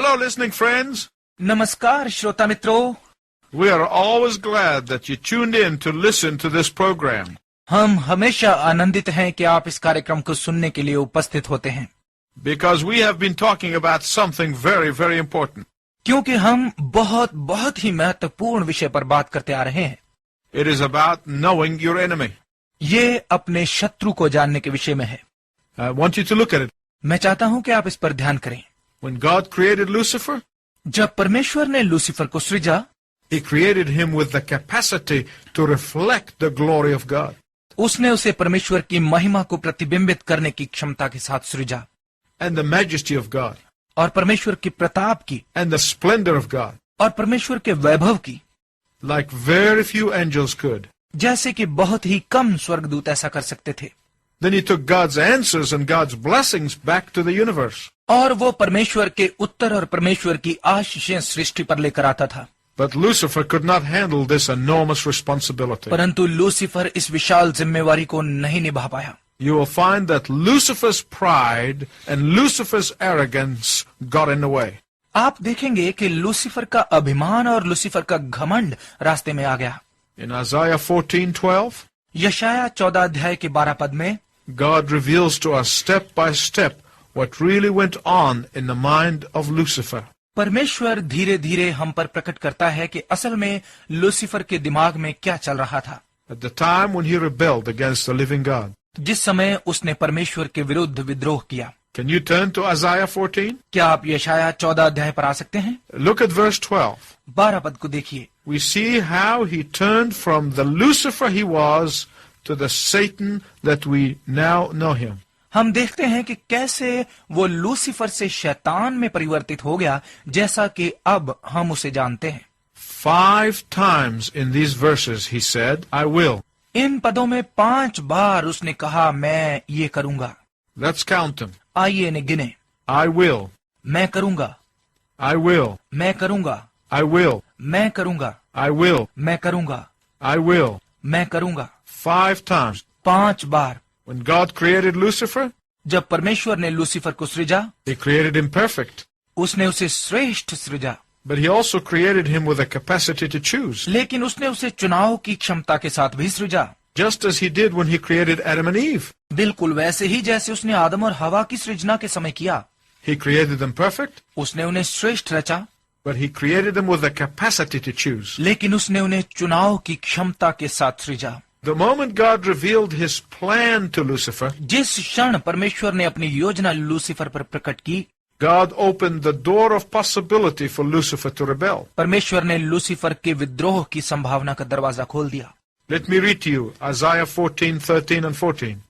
Hello, listening friends. नमस्कार श्रोता मित्रों, We are always glad that you tuned in to listen to this program. हम हमेशा आनंदित हैं कि आप इस कार्यक्रम को सुनने के लिए उपस्थित होते हैं, Because we have been talking about something very, very important. क्योंकि हम बहुत ही महत्वपूर्ण विषय पर बात करते आ रहे हैं। It is about knowing your enemy. ये अपने शत्रु को जानने के विषय में है। I want you to look at it. मैं चाहता हूं कि आप इस पर ध्यान करें। When God created Lucifer, जब परमेश्वर ने लूसीफर को सृजा, He created him with the capacity to reflect the glory of God. उसने उसे परमेश्वर की महिमा को प्रतिबिंबित करने की क्षमता के साथ सृजा And the majesty of God. और परमेश्वर की प्रताप की And the splendor of God. और परमेश्वर के वैभव की, Like very few angels could. जैसे कि बहुत ही कम स्वर्गदूत ऐसा कर सकते थे। Then he took God's answers and God's blessings back to the universe. और वो परमेश्वर के उत्तर और परमेश्वर की आशीषें सृष्टि पर लेकर आता था। But Lucifer could not handle this enormous responsibility. परंतु लूसीफर इस विशाल जिम्मेवारी को नहीं निभा पाया। You will find that Lucifer's pride and Lucifer's arrogance got in the way. आप देखेंगे कि लूसीफर का अभिमान और लूसीफर का घमंड रास्ते में आ गया। In Isaiah 14:12, यशाया 14 अध्याय के 12 पद में God reveals to us step by step what really went on in the mind of Lucifer. परमेश्वर धीरे धीरे हम पर प्रकट करता है कि असल में लूसीफर के दिमाग में क्या चल रहा था। At the time when he rebelled against the living God. जिस समय उसने परमेश्वर के विरुद्ध विद्रोह किया। Can you turn to Isaiah 14? क्या आप यशाया 14 अध्याय पर आ सकते हैं? Look at verse 12. 12 पद को देखिए। We see how he turned from the Lucifer he was to the Satan that we now know him. हम देखते हैं कि कैसे वो लूसीफर से शैतान में परिवर्तित हो गया, जैसा कि अब हम उसे जानते हैं। 5 times in these verses he said, I will. इन पदों में 5 बार उसने कहा, मैं ये करूंगा। Let's count them. आइए इन्हें गिने। I will. मैं करूंगा। I will. मैं करूंगा। I will. मैं करूंगा। I will. मैं करूंगा। I will. मैं करूंगा। 5 times. 5 bar. When God created Lucifer, जब परमेश्वर ने लूसीफर को सृजा, he created him perfect. उसने उसे श्रेष्ठ सृजा, But he also created him with a capacity to choose. लेकिन उसने उसे चुनाव की क्षमता के साथ भी सृजा। Just as he did when he created Adam and Eve. बिल्कुल वैसे ही जैसे उसने आदम और हवा की सृजना के समय किया। He created them perfect, उसने उन्हें श्रेष्ठ रचा, but he created them with a capacity to choose. लेकिन उसने उन्हें चुनाव की क्षमता के साथ सृजा। The moment God revealed his plan to Lucifer, जिस क्षण परमेश्वर ने अपनी योजना लूसीफर पर प्रकट की, God opened the door of possibility for Lucifer to rebel. परमेश्वर ने लूसीफर के विद्रोह की संभावना का दरवाजा खोल दिया। Let me read to you Isaiah 14:13 and 14.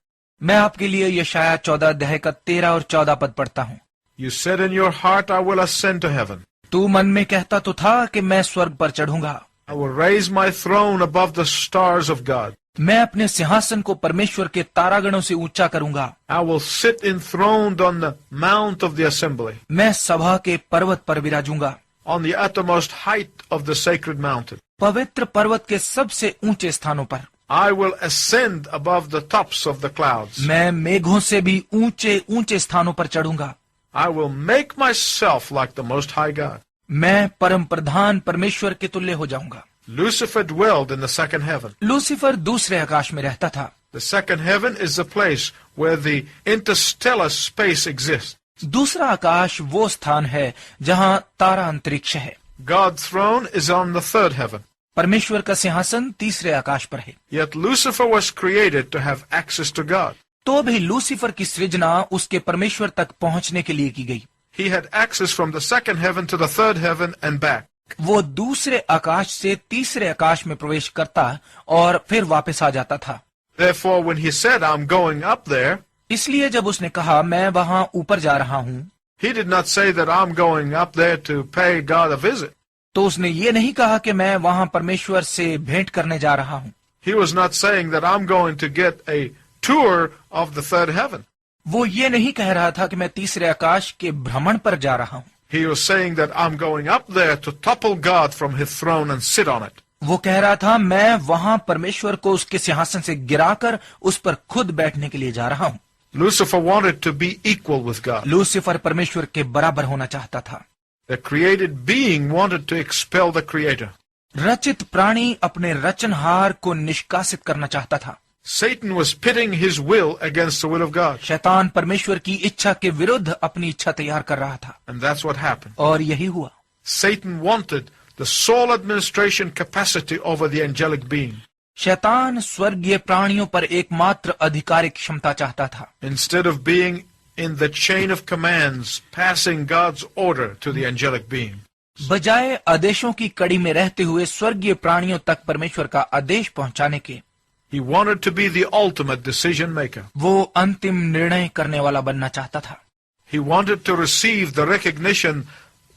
मैं आपके लिए यशाया 14 अध्याय का 13 और 14 पद पढ़ता हूँ। You said in your heart, I will ascend to heaven. तू मन में कहता तो था कि मैं स्वर्ग पर चढ़ूंगा। I will raise my throne above the stars of God. मैं अपने सिंहासन को परमेश्वर के तारागणों से ऊंचा करूंगा। I will sit enthroned on the mount of the assembly, मैं सभा के पर्वत पर विराजूंगा, on the uttermost height of the sacred mountain. पवित्र पर्वत के सबसे ऊंचे स्थानों पर। I will ascend above the tops of the clouds. मैं मेघों से भी ऊंचे ऊंचे स्थानों पर चढ़ूंगा। I will make myself like the Most High God. मैं परम प्रधान परमेश्वर के तुल्य हो जाऊंगा। Lucifer dwelled in the second heaven. Lucifer दूसरे आकाश में रहता था। The second heaven is the place where the interstellar space exists. दूसरा आकाश वो स्थान है जहाँ तारा अंतरिक्ष है। God's throne is on the third heaven. परमेश्वर का सिंहासन तीसरे आकाश पर है। Yet Lucifer was created to have access to God. तो भी लूसीफर की सृजना उसके परमेश्वर तक पहुंचने के लिए की गई। He had access from the second heaven to the third heaven and back. वो दूसरे आकाश से तीसरे आकाश में प्रवेश करता और फिर वापस आ जाता था। Therefore, when he said, I'm going up there, इसलिए जब उसने कहा मैं वहां ऊपर जा रहा हूँ, he did not say that I'm going up there to pay God a visit. तो उसने ये नहीं कहा कि मैं वहां परमेश्वर से भेंट करने जा रहा हूँ। He was not saying that I'm going to get a tour of the third heaven. वो ये नहीं कह रहा था कि मैं तीसरे आकाश के भ्रमण पर जा रहा हूँ। He was saying that I'm going up there to topple God from his throne and sit on it. वो कह रहा था मैं वहां परमेश्वर को उसके सिंहासन से गिराकर उस पर खुद बैठने के लिए जा रहा हूँ। Lucifer wanted to be equal with God. Lucifer परमेश्वर के बराबर होना चाहता था। The created being wanted to expel the creator. रचित प्राणी अपने रचनहार को निष्कासित करना चाहता था। Satan was pitting his will against the will of God. शैतान परमेश्वर की इच्छा के विरुद्ध अपनी इच्छा तैयार कर रहा था, And that's what happened. और यही हुआ। Satan wanted the sole administration capacity over the angelic being. शैतान स्वर्गीय प्राणियों पर एकमात्र आधिकारिक क्षमता चाहता था। Instead of being in the chain of commands, passing God's order to the angelic being. बजाय आदेशों की कड़ी में रहते हुए स्वर्गीय प्राणियों तक परमेश्वर का आदेश पहुंचाने के, He wanted to be the ultimate decision maker. वो अंतिम निर्णय करने वाला बनना चाहता था। He wanted to receive the recognition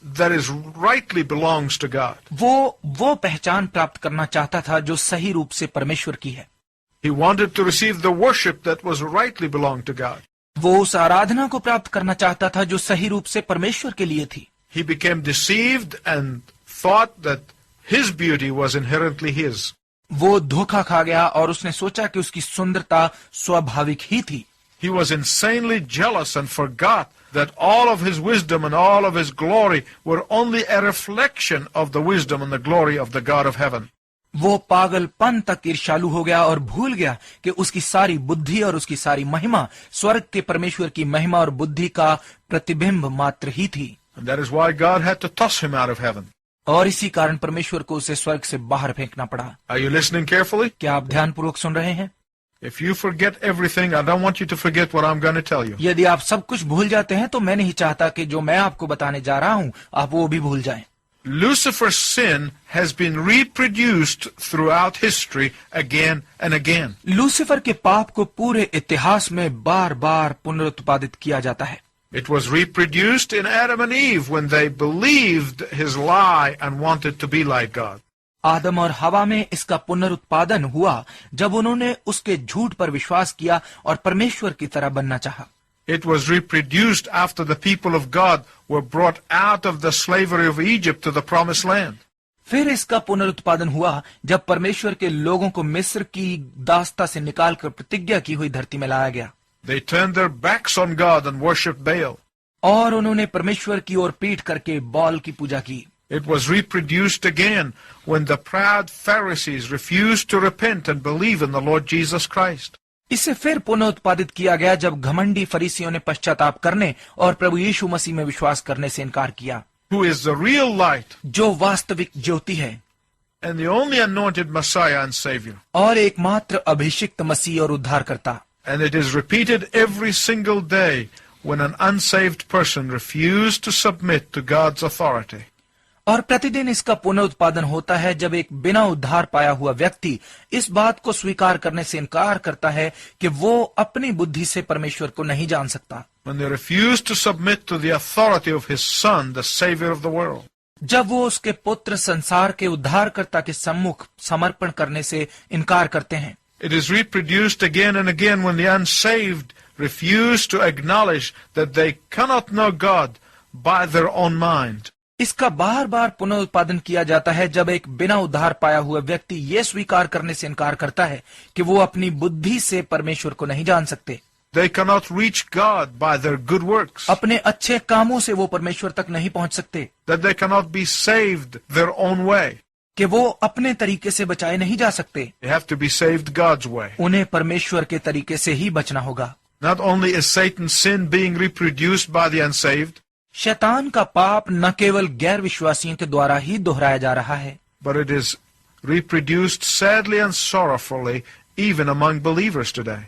that is rightly belongs to God. वो पहचान प्राप्त करना चाहता था जो सही रूप से परमेश्वर की है। He wanted to receive the worship that was rightly belonged to God. वो उस आराधना को प्राप्त करना चाहता था जो सही रूप से परमेश्वर के लिए थी। He became deceived and thought that his beauty was inherently his. वो धोखा खा गया और उसने सोचा कि उसकी सुंदरता स्वाभाविक ही थी। He was insanely jealous and forgot that all of his wisdom and all of his glory were only a reflection of the wisdom and the glory of the God of heaven. वो पागलपन तक ईर्ष्यालु हो गया और भूल गया कि उसकी सारी बुद्धि और उसकी सारी महिमा स्वर्ग के परमेश्वर की महिमा और बुद्धि का प्रतिबिंब मात्र ही थी। And that is why God had to toss him out of heaven. और इसी कारण परमेश्वर को उसे स्वर्ग से बाहर फेंकना पड़ा। Are you listening carefully? क्या आप ध्यानपूर्वक सुन रहे हैं? If you forget everything, I don't want you to forget what I'm going to tell you. यदि आप सब कुछ भूल जाते हैं तो मैं नहीं चाहता कि जो मैं आपको बताने जा रहा हूं आप वो भी भूल जाएं। Lucifer's sin has been reproduced throughout history again and again. Lucifer के पाप को पूरे इतिहास में बार बार पुनरुत्पादित किया जाता है। It was reproduced in Adam and Eve when they believed his lie and wanted to be like God. आदम और हवा में इसका पुनरुत्पादन हुआ जब उन्होंने उसके झूठ पर विश्वास किया और परमेश्वर की तरह बनना चाहा। It was reproduced after the people of God were brought out of the slavery of Egypt to the promised land. फिर इसका पुनरुत्पादन हुआ जब परमेश्वर के लोगों को मिस्र की दास्ता से निकालकर प्रतिज्ञा की हुई धरती में लाया गया। They turned their backs on God and worshipped Baal. और उन्होंने परमेश्वर की ओर पीठ करके बाल की पूजा की। It was reproduced again when the proud Pharisees refused to repent and believe in the Lord Jesus Christ. इसे फिर पुनरुत्पादित किया गया जब घमंडी फरीसियों ने पश्चाताप करने और प्रभु यीशु मसीह में विश्वास करने से इनकार किया, Who is the real light जो वास्तविक ज्योति है and the only anointed Messiah and Savior. और एकमात्र अभिषिक्त मसीह और उद्धारकर्ता। And it is repeated every single day when an unsaved person refused to submit to God's authority. और प्रतिदिन इसका पुनरुत्पादन होता है जब एक बिना उद्धार पाया हुआ व्यक्ति इस बात को स्वीकार करने से इनकार करता है कि वो अपनी बुद्धि से परमेश्वर को नहीं जान सकता। When they refuse to submit to the authority of his Son, the Savior of the world. जब वो उसके पुत्र संसार के उद्धारकर्ता के सम्मुख समर्पण करने से इनकार करते हैं। It is reproduced again and again when the unsaved refuse to acknowledge that they cannot know God by their own mind. इसका बार बार पुनरुत्पादन किया जाता है जब एक बिना उद्धार पाया हुआ व्यक्ति ये स्वीकार करने से इनकार करता है कि वो अपनी बुद्धि से परमेश्वर को नहीं जान सकते। They cannot reach God by their good works. अपने अच्छे कामों से वो परमेश्वर तक नहीं पहुंच सकते। That they cannot be saved their own way. कि वो अपने तरीके से बचाए नहीं जा सकते। They have to be saved God's way. उन्हें परमेश्वर के तरीके से ही बचना होगा। Not only is Satan's sin being reproduced by the unsaved, शैतान का पाप न केवल गैर विश्वासियों के द्वारा ही दोहराया जा रहा है, but it is reproduced sadly and sorrowfully even among believers today.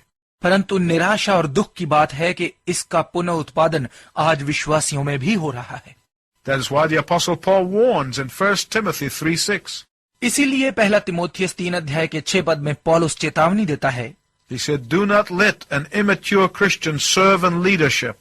परंतु निराशा और दुख की बात है कि इसका पुनरुत्पादन आज विश्वासियों में भी हो रहा है। That is why the Apostle Paul warns in 1 Timothy 3:6. इसीलिए पहला तिमोथियस 3 अध्याय के 6 पद में पौलुस चेतावनी देता है। He said, "Do not let an immature Christian serve in leadership."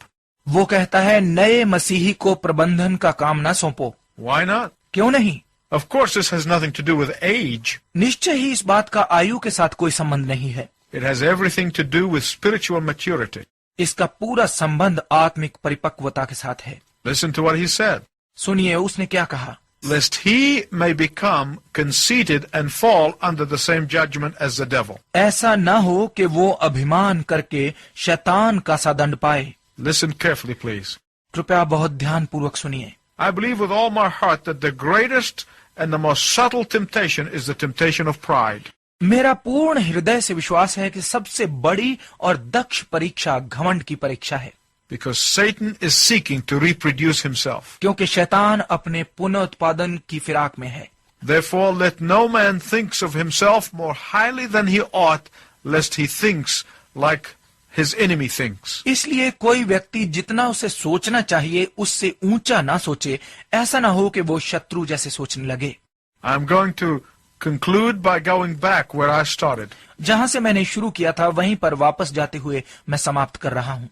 वो कहता है नए मसीही को प्रबंधन का काम न सौंपो। Why not? क्यों नहीं? Of course, this has nothing to do with age. निश्चय ही इस बात का आयु के साथ कोई संबंध नहीं है। It has everything to do with spiritual maturity. इसका पूरा संबंध आत्मिक परिपक्वता के साथ है। Listen to what he said. सुनिए उसने क्या कहा। Lest he may become conceited and fall under the same judgment as the devil. ऐसा न हो कि वो अभिमान करके शैतान का सा दंड पाए। Listen carefully, please. कृपया बहुत ध्यान पूर्वक सुनिए। I believe with all my heart that the greatest and the most subtle temptation is the temptation of pride. मेरा पूर्ण हृदय से विश्वास है कि सबसे बड़ी और दक्ष परीक्षा घमंड की परीक्षा है, Because Satan is seeking to reproduce himself. क्योंकि शैतान अपने पुनरुत्पादन की फिराक में है। Therefore, let no man thinks of himself more highly than he ought, lest he thinks like his enemy thinks. इसलिए कोई व्यक्ति जितना उसे सोचना चाहिए उससे ऊंचा ना सोचे, ऐसा ना हो कि वो शत्रु जैसे सोचने लगे। I'm going to conclude by going back where I started. जहां से मैंने शुरू किया था वहीं पर वापस जाते हुए मैं समाप्त कर रहा हूं।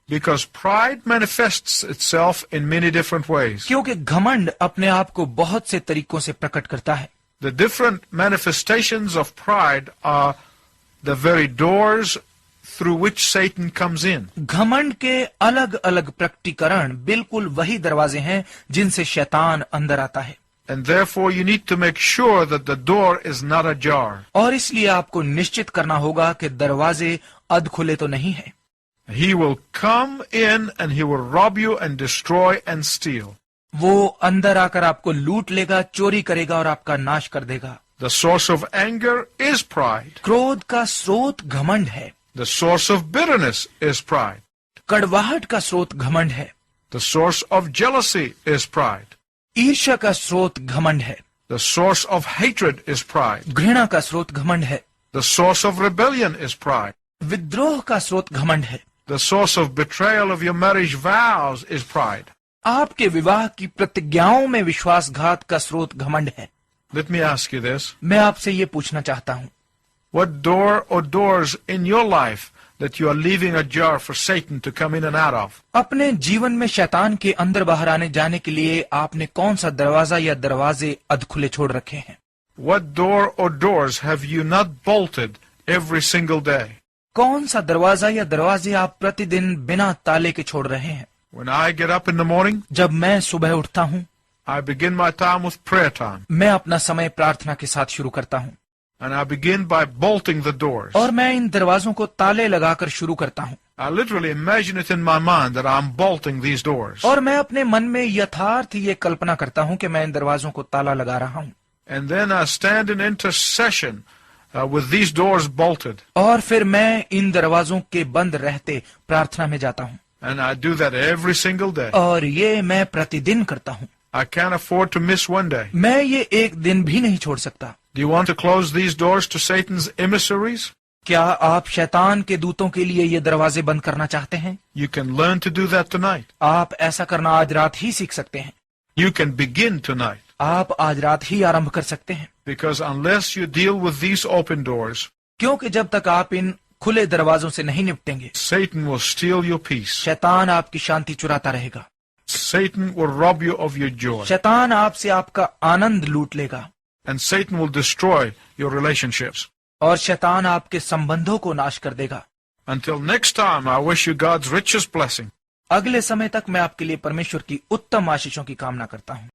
Because pride manifests itself in many different ways. क्योंकि घमंड अपने आप को बहुत से तरीकों से प्रकट करता है। The different manifestations of pride are the very doors through which Satan comes in. घमंड के अलग अलग प्रकटीकरण बिल्कुल वही दरवाजे हैं जिनसे शैतान अंदर आता है। And therefore you need to make sure that the door is not ajar. और इसलिए आपको निश्चित करना होगा कि दरवाजे अधखुले तो नहीं है। He will come in and he will rob you and destroy and steal. वो अंदर आकर आपको लूट लेगा, चोरी करेगा और आपका नाश कर देगा। The source of anger is pride. क्रोध का स्रोत घमंड है। The source of bitterness is pride. कड़वाहट का स्रोत घमंड है। The source of jealousy is pride. ईर्ष्या का स्रोत घमंड है। The source of hatred is pride. घृणा का स्रोत घमंड है। The source of rebellion is pride. विद्रोह का स्रोत घमंड है। The source of betrayal of your marriage vows is pride. आपके विवाह की प्रतिज्ञाओं में विश्वासघात का स्रोत घमंड है। Let me ask you this. मैं आपसे ये पूछना चाहता हूँ, What door or doors in your life that you are leaving ajar for Satan to come in and out of? अपने जीवन में शैतान के अंदर बाहर आने जाने के लिए आपने कौन सा दरवाजा या दरवाजे अधखुले छोड़ रखे हैं? What door or doors have you not bolted every single day? कौन सा दरवाजा या दरवाजे आप प्रतिदिन बिना ताले के छोड़ रहे हैं? When I get up in the morning, जब मैं सुबह उठता हूँ, I begin my time with prayer time. मैं अपना समय प्रार्थना के साथ शुरू करता हूँ And I begin by bolting the doors. और मैं इन दरवाजों को ताले लगाकर शुरू करता हूँ। I literally imagine it in my mind that I'm bolting these doors. और मैं अपने मन में यथार्थ ये कल्पना करता हूँ कि मैं इन दरवाजों को ताला लगा रहा हूँ। And then I stand in intercession with these doors bolted. और फिर मैं इन दरवाजों के बंद रहते प्रार्थना में जाता हूँ। And I do that every single day. और ये मैं प्रतिदिन करता हूँ। I can't afford to miss one day. मैं ये एक दिन भी नहीं छोड़ सकता। Do you want to close these doors to Satan's emissaries? क्या आप शैतान के दूतों के लिए ये दरवाजे बंद करना चाहते हैं? You can learn to do that tonight. आप ऐसा करना आज रात ही सीख सकते हैं। You can begin tonight. आप आज रात ही आरंभ कर सकते हैं। Because unless you deal with these open doors, क्योंकि जब तक आप इन खुले दरवाजों से नहीं निपटेंगे, Satan will steal your peace. शैतान आपकी शांति चुराता रहेगा। Satan will rob you of your joy. शैतान आपसे आपका आनंद लूट लेगा। And Satan will destroy your relationships. और शैतान आपके संबंधों को नाश कर देगा। Until next time, I wish you God's richest blessing. अगले समय तक मैं आपके लिए परमेश्वर की उत्तम आशीषों की कामना करता हूँ।